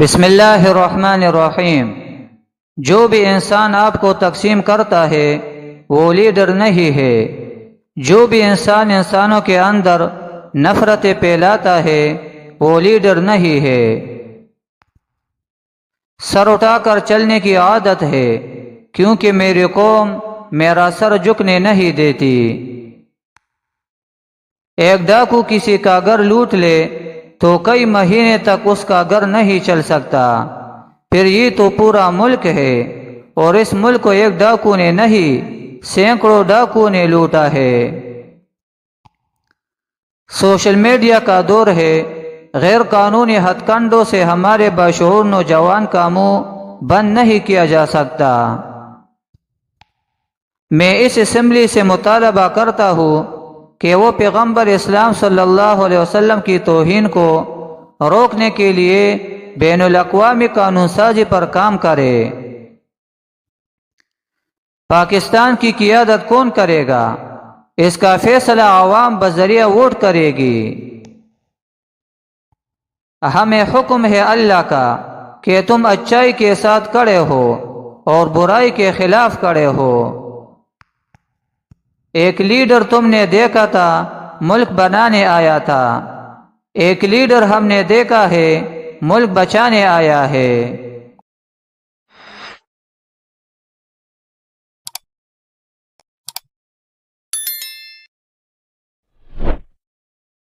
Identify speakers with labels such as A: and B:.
A: بسم اللہ الرحمن الرحیم۔ جو بھی انسان آپ کو تقسیم کرتا ہے وہ لیڈر نہیں ہے۔ جو بھی انسان انسانوں کے اندر نفرتیں پھیلاتا ہے وہ لیڈر نہیں ہے۔ سر اٹھا کر چلنے کی عادت ہے، کیونکہ میری قوم میرا سر جھکنے نہیں دیتی۔ ایک ڈاکو کسی کا گھر لوٹ لے تو کئی مہینے تک اس کا گھر نہیں چل سکتا، پھر یہ تو پورا ملک ہے، اور اس ملک کو ایک ڈاکو نے نہیں سینکڑوں ڈاکو نے لوٹا ہے۔ سوشل میڈیا کا دور ہے، غیر قانونی ہتھ کنڈوں سے ہمارے باشعور نوجوان کا منہ بند نہیں کیا جا سکتا۔ میں اس اسمبلی سے مطالبہ کرتا ہوں کہ وہ پیغمبر اسلام صلی اللہ علیہ وسلم کی توہین کو روکنے کے لیے بین الاقوامی قانون سازی پر کام کرے۔ پاکستان کی قیادت کون کرے گا؟ اس کا فیصلہ عوام بذریعہ ووٹ کرے گی۔ ہمیں حکم ہے اللہ کا کہ تم اچائی کے ساتھ کھڑے ہو اور برائی کے خلاف کھڑے ہو۔ ایک لیڈر تم نے دیکھا تھا ملک بنانے آیا تھا، ایک لیڈر ہم نے دیکھا ہے ملک بچانے آیا ہے۔